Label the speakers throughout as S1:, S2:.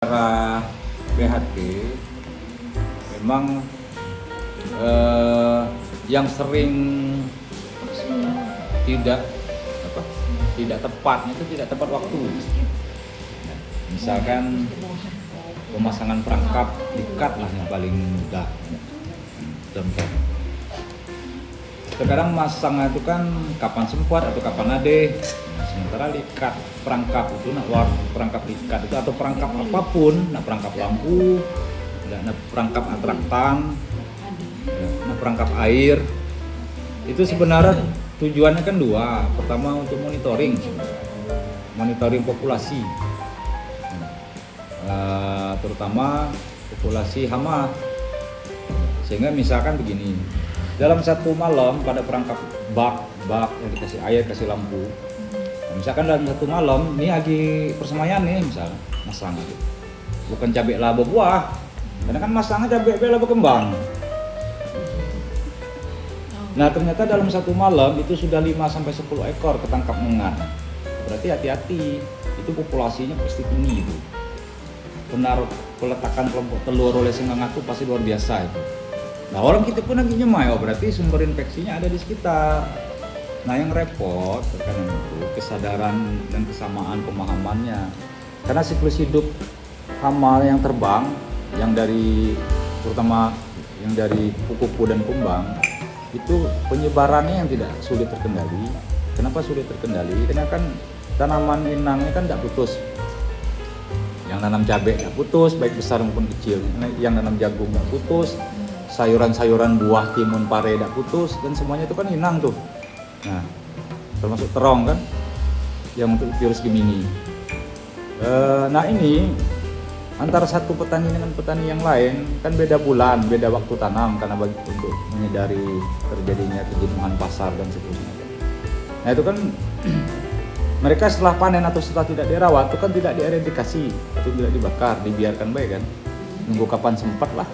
S1: Secara PHT memang yang sering tidak tidak tepatnya itu tidak tepat waktu. Misalkan pemasangan perangkap ikat lah yang paling mudah. Contoh. Sekarang masang itu kan kapan sempat atau kapan ada. Sementara ikat perangkap itu perangkap ikat itu atau perangkap apapun, perangkap lampu, perangkap atraktan, perangkap air itu sebenarnya tujuannya kan dua. Pertama untuk monitoring populasi, terutama populasi hama. Sehingga misalkan begini, dalam satu malam pada perangkap bak yang dikasih air, kasih lampu. Misalkan dalam satu malam ini lagi persemaian nih, misalnya masang gitu. Bukan cabai laba buah, karena kan masangnya cabai laba kembang. Nah ternyata dalam satu malam itu sudah 5-10 ekor ketangkap mengan. Berarti hati-hati, itu populasinya pasti tinggi itu. Benar peletakan kelompok telur oleh senganga itu pasti luar biasa itu. Nah orang kita pun lagi nyemai, berarti sumber infeksinya ada di sekitar. Nah yang repot terkadang itu kesadaran dan kesamaan pemahamannya. Karena siklus hidup hama yang terbang, yang dari terutama yang dari kupu-kupu dan kumbang, itu penyebarannya yang tidak sulit terkendali. Kenapa sulit terkendali? Karena kan tanaman inangnya kan tidak putus. Yang nanam cabai tidak putus, baik besar maupun kecil. Yang nanam jagung tidak putus, sayuran-sayuran buah timun pare tidak putus, dan semuanya itu kan inang tuh. Nah, termasuk terong kan, yang untuk virus Gemini. Nah ini antara satu petani dengan petani yang lain kan beda bulan, beda waktu tanam karena untuk menyadari terjadinya kejenuhan pasar dan seterusnya. Nah itu kan mereka setelah panen atau setelah tidak dirawat itu kan tidak dieradikasi atau tidak dibakar, dibiarkan baik kan, nunggu kapan sempat lah,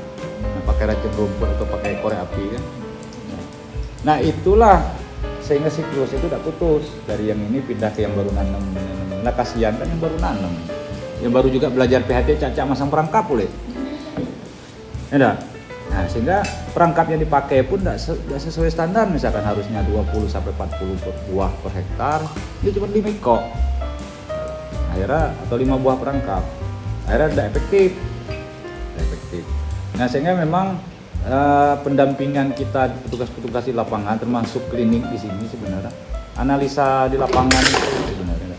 S1: pakai racun rumput atau pakai korek api kan. Nah itulah sehingga siklus itu tidak putus, dari yang ini pindah ke yang baru nanam. Nah kasihan kan yang baru nanam, yang baru juga belajar PHT cacak masang perangkap boleh. Ya, nah sehingga perangkap yang dipakai pun tidak sesuai standar, misalkan harusnya 20-40 buah per hektar, dia cuma 5 ekor. Akhirnya atau 5 buah perangkap, akhirnya tidak efektif. Nah sehingga memang pendampingan kita petugas-petugas di lapangan termasuk klinik di sini sebenarnya analisa di lapangan itu sebenarnya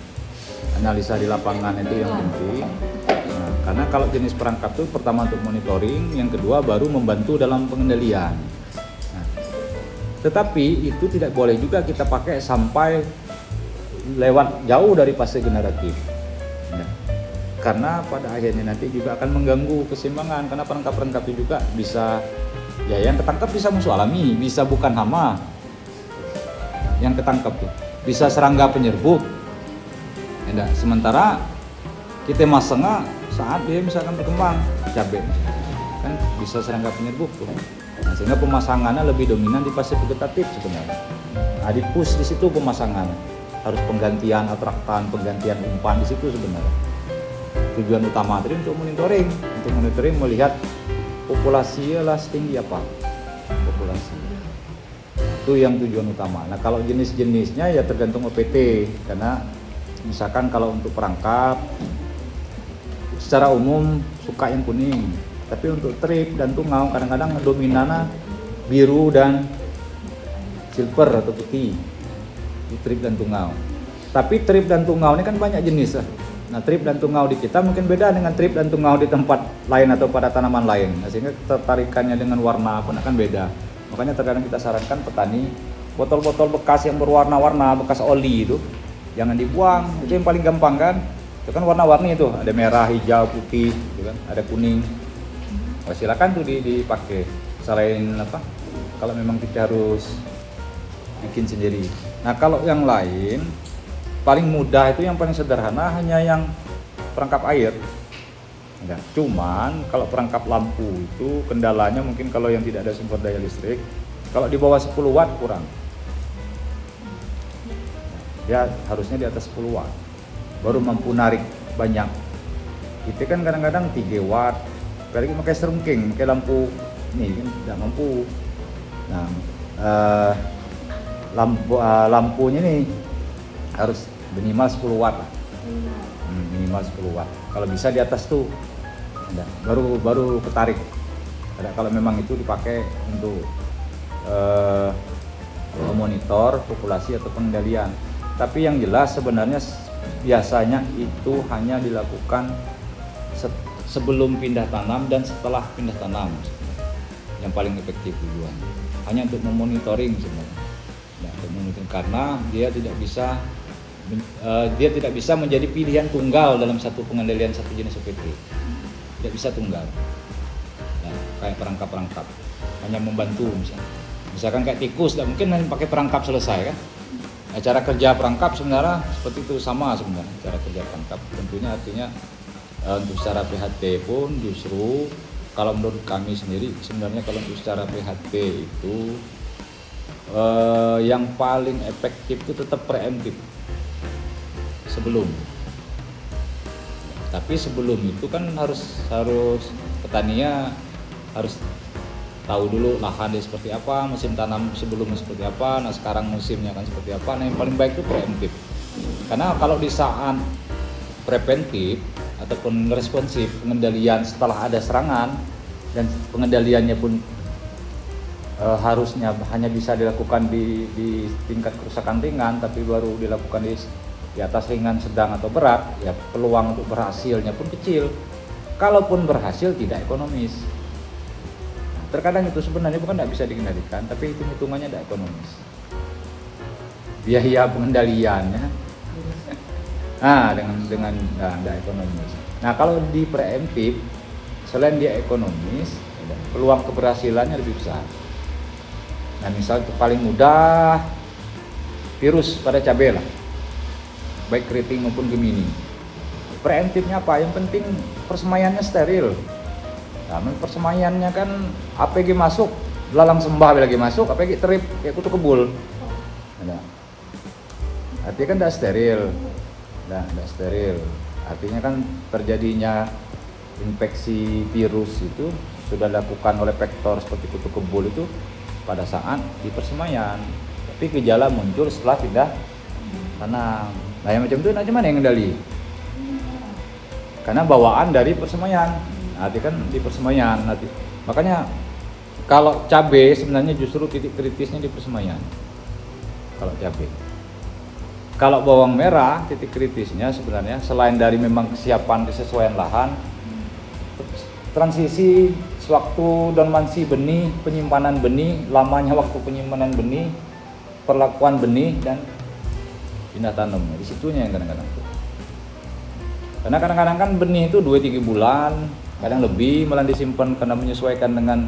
S1: analisa di lapangan itu yang penting. Nah, karena kalau jenis perangkap itu pertama untuk monitoring, yang kedua baru membantu dalam pengendalian. Nah, tetapi itu tidak boleh juga kita pakai sampai lewat jauh dari fase generatif. Nah, karena pada akhirnya nanti juga akan mengganggu keseimbangan, karena perangkap-perangkap itu juga bisa ya yang ketangkap bisa musuh alami, bisa bukan hama yang ketangkap tuh, bisa serangga penyerbuk. Ya, sementara kita masangnya saat dia misalkan berkembang cabai kan bisa serangga penyerbuk tuh. Nah, sehingga pemasangannya lebih dominan di fase vegetatif sebenarnya. Nah, di push di situ pemasangan harus penggantian atraktan, penggantian umpan di situ sebenarnya. Tujuan utama tadi untuk monitoring melihat populasi lah setinggi apa populasi. Itu yang tujuan utama. Nah kalau jenis-jenisnya ya tergantung OPT, karena misalkan kalau untuk perangkap secara umum suka yang kuning, tapi untuk trip dan tungau kadang-kadang dominannya biru dan silver atau putih di trip dan tungau. Tapi trip dan tungau ini kan banyak jenis. Nah trip dan tungau di kita mungkin beda dengan trip dan tungau di tempat lain atau pada tanaman lain. Nah, sehingga ketertarikannya dengan warna pun akan beda. Makanya terkadang kita sarankan petani botol-botol bekas yang berwarna-warna, bekas oli itu jangan dibuang. Itu yang paling gampang kan. Itu kan warna-warni itu, ada merah, hijau, putih, gitu kan, ada kuning. Oh, silakan tuh dipakai. Selain apa? Kalau memang kita harus bikin sendiri. Nah kalau yang lain paling mudah itu yang paling sederhana hanya yang perangkap air. Ya, cuman kalau perangkap lampu itu kendalanya mungkin kalau yang tidak ada sumber daya listrik, kalau di bawah 10 watt kurang. Ya harusnya di atas 10 watt baru mampu narik banyak Kita kan kadang-kadang 3 watt, apalagi pakai serungking, pakai lampu nih kan tidak mampu. Nah, lampunya nih harus minimal 10 watt lah. Minimal 10 watt. Kalau bisa di atas tuh ada, baru ketarik. Ada kalau memang itu dipakai untuk memonitor populasi atau pengendalian. Tapi yang jelas sebenarnya biasanya itu hanya dilakukan sebelum pindah tanam dan setelah pindah tanam yang paling efektif tujuannya. Hanya untuk memonitoring sebenarnya. Nah, untuk memonitoring karena dia tidak bisa menjadi pilihan tunggal dalam satu pengendalian satu jenis OPT. Tidak bisa tunggal. Nah, kayak perangkap-perangkap hanya membantu misalkan kayak tikus, tidak mungkin hanya pakai perangkap selesai kan. Nah, cara kerja perangkap sebenarnya seperti itu, sama sebenarnya cara kerja perangkap. Tentunya artinya untuk secara PHT pun justru kalau menurut kami sendiri sebenarnya kalau untuk secara PHT itu yang paling efektif itu tetap preemptif sebelum. Tapi sebelum itu kan harus petaninya harus tahu dulu lahannya seperti apa, musim tanam sebelumnya seperti apa, nah sekarang musimnya akan seperti apa. Nah yang paling baik itu preemptif. Karena kalau di saat preventif ataupun responsif, pengendalian setelah ada serangan dan pengendaliannya pun harusnya hanya bisa dilakukan di tingkat kerusakan ringan, tapi baru dilakukan di atas ringan, sedang atau berat, ya peluang untuk berhasilnya pun kecil. Kalaupun berhasil tidak ekonomis. Terkadang itu sebenarnya bukan tidak bisa dikendalikan, tapi hitungannya tidak ekonomis. Biaya pengendaliannya, dengan tidak ekonomis. Nah kalau di preemptif, selain dia ekonomis, peluang keberhasilannya lebih besar. Nah misalnya paling mudah virus pada cabai lah, baik keriting maupun gemini. Preemptifnya apa? Yang penting persemaiannya steril. Nah, persemaiannya kan APG masuk, belalang sembah lagi masuk, APG terip kayak kutu kebul. Nah, artinya kan tidak steril, tidak steril. Artinya kan terjadinya infeksi virus itu sudah dilakukan oleh vektor seperti kutu kebul itu pada saat di persemaian. Tapi gejala muncul setelah pindah tanam. Nah yang macam itu gimana yang kendali? Karena bawaan dari persemaian. Nanti kan di persemaian nanti. Makanya kalau cabai sebenarnya justru titik kritisnya di persemaian. Kalau cabai. Kalau bawang merah titik kritisnya sebenarnya selain dari memang kesiapan kesesuaian lahan, transisi sewaktu dormansi benih, penyimpanan benih, lamanya waktu penyimpanan benih, perlakuan benih dan pindah tanam. Di situnya yang kadang-kadang. Karena kadang-kadang kan benih itu 2-3 bulan, kadang lebih malah disimpan karena menyesuaikan dengan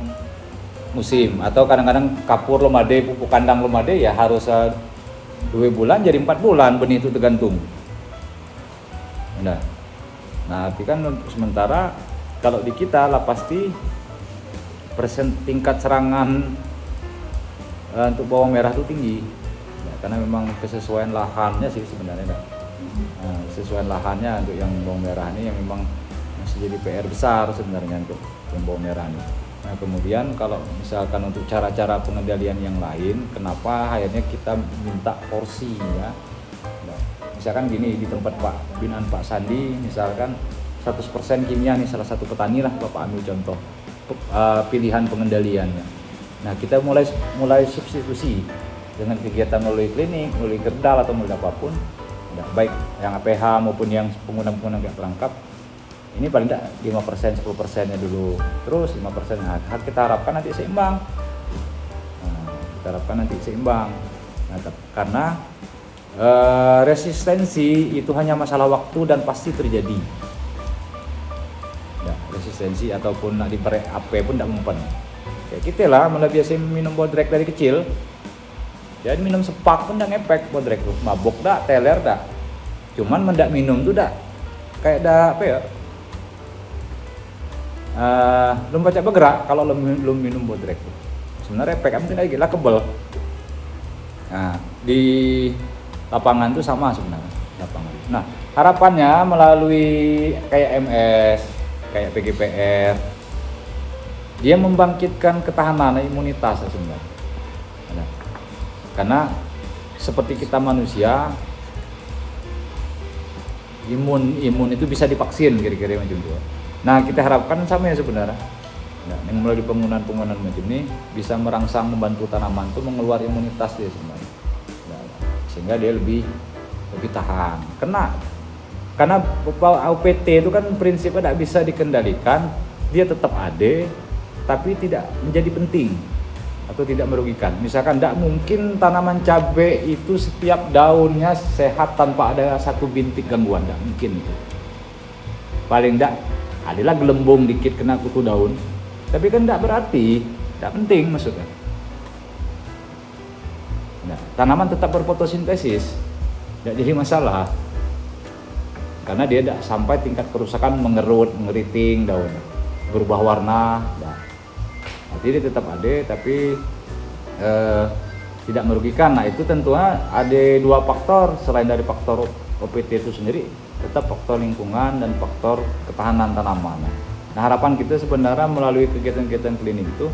S1: musim. Atau kadang-kadang kapur lomade, pupuk kandang lomade ya harus 2 bulan jadi 4 bulan benih itu tergantung. Nah arti kan sementara kalau di kita lah pasti tingkat serangan untuk bawang merah itu tinggi ya, karena memang kesesuaian lahannya sih sebenarnya. Kesesuaian lahannya untuk yang bawang merah ini yang memang masih jadi PR besar sebenarnya untuk yang bawang merah ini. Nah kemudian kalau misalkan untuk cara-cara pengendalian yang lain, kenapa akhirnya kita minta porsi ya? Nah, misalkan gini di tempat binaan Pak Sandi, misalkan 100% kimia nih salah satu petani lah Bapak ambil contoh pilihan pengendaliannya. Nah kita mulai substitusi dengan kegiatan melalui klinik, melalui gerdal atau melalui apapun, ya, baik yang APH maupun yang pengguna-pengguna kayak perangkap. Ini paling tidak 5%, 10%-nya dulu, terus 5%. Nah, kita harapkan nanti seimbang. Nah, karena resistensi itu hanya masalah waktu dan pasti terjadi. Ya, resistensi ataupun nak diberi AP pun tidak mempan. Kayak kita lah, mulai biasa minum bodrek dari kecil. Jadi minum sepak pun tidak ngepek bodrek tuh, mabok dah, teler dah. Cuman mendak minum tuh dah kayak dah apa ya? Belum baca bergerak kalau belum minum bodrek tuh. Sebenarnya efek tidak gila kebel. Nah, di lapangan tuh sama sebenarnya lapangan. Nah, harapannya melalui kayak MS, kayak PGPR, dia membangkitkan ketahanan imunitas sebenarnya. Karena seperti kita manusia, imun itu bisa divaksin kira-kira macam itu. Nah, kita harapkan sama ya sebenarnya. Nah, yang melalui penggunaan macam ini bisa merangsang membantu tanaman itu mengeluarkan imunitas dia sebenarnya. Nah, sehingga dia lebih tahan. Karena UPT itu kan prinsipnya tidak bisa dikendalikan, dia tetap ada, tapi tidak menjadi penting atau tidak merugikan. Misalkan tidak mungkin tanaman cabai itu setiap daunnya sehat tanpa ada satu bintik gangguan, tidak mungkin itu. Paling tidak adalah gelembung dikit kena kutu daun, tapi kan tidak berarti, tidak penting maksudnya. Nah, tanaman tetap berfotosintesis, tidak jadi masalah, karena dia tidak sampai tingkat kerusakan mengerut, mengeriting daun, berubah warna. Jadi dia tetap ada, tapi tidak merugikan. Nah, itu tentunya ada dua faktor selain dari faktor OPT itu sendiri, tetap faktor lingkungan dan faktor ketahanan tanaman. Nah, harapan kita sebenarnya melalui kegiatan-kegiatan klinik itu,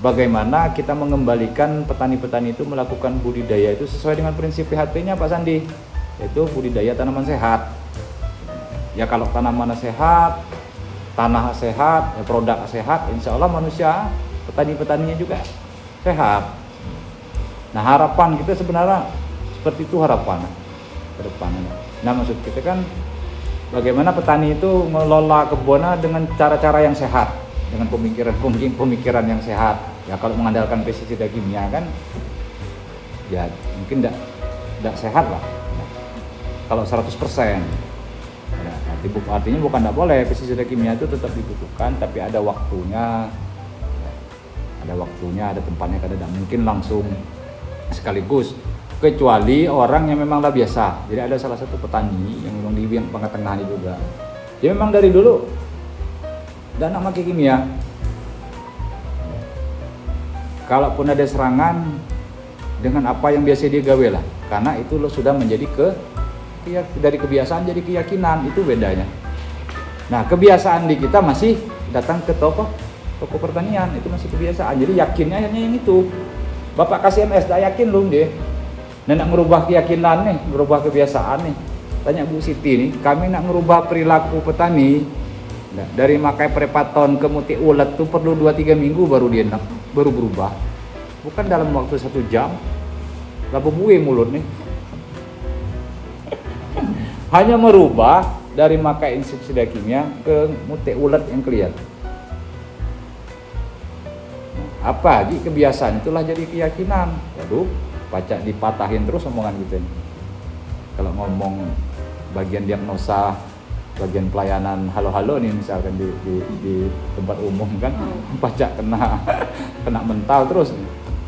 S1: bagaimana kita mengembalikan petani-petani itu melakukan budidaya itu sesuai dengan prinsip PHT-nya Pak Sandi, yaitu budidaya tanaman sehat. Ya kalau tanaman sehat, tanah sehat, ya produk sehat, insya Allah manusia, petani-petaninya juga sehat. Nah, harapan kita sebenarnya seperti itu harapan ke depan. Nah, maksud kita kan bagaimana petani itu mengelola kebunnya dengan cara-cara yang sehat, dengan pemikiran yang sehat. Ya kalau mengandalkan pestisida kimia kan ya mungkin tidak sehat lah. Nah, kalau 100%. Ya, artinya bukan tidak boleh, pestisida kimia itu tetap dibutuhkan, tapi ada waktunya, ada tempatnya, kadang tidak mungkin langsung sekaligus, kecuali orang yang memang lah biasa. Jadi ada salah satu petani yang memang di Bangka Tengah ini juga, dia memang dari dulu tidak nak pakai kimia. Kalaupun ada serangan, dengan apa yang biasa dia gawe lah, karena itu lo sudah menjadi dari kebiasaan jadi keyakinan, itu bedanya. Nah, kebiasaan di kita masih datang ke toko pertanian, itu masih kebiasaan, jadi yakinnya hanya yang itu. Bapak kasih MS, tak yakin lu deh. Nak merubah keyakinan nih, merubah kebiasaan nih. Tanya Bu Siti nih, kami nak merubah perilaku petani. Nah, dari makai prepaton ke muti ulet tuh perlu 2-3 minggu baru berubah. Bukan dalam waktu 1 jam. Lah buih mulut nih. Hanya merubah dari makai inseksida kimia ke muti ulet yang kelihatan. Apa lagi kebiasaan itulah jadi keyakinan. Waduh, pacak dipatahin terus omongan gitu nih. Kalau ngomong bagian diagnosa, bagian pelayanan halo-halo nih misalkan di tempat umum kan, pacak kena mental terus.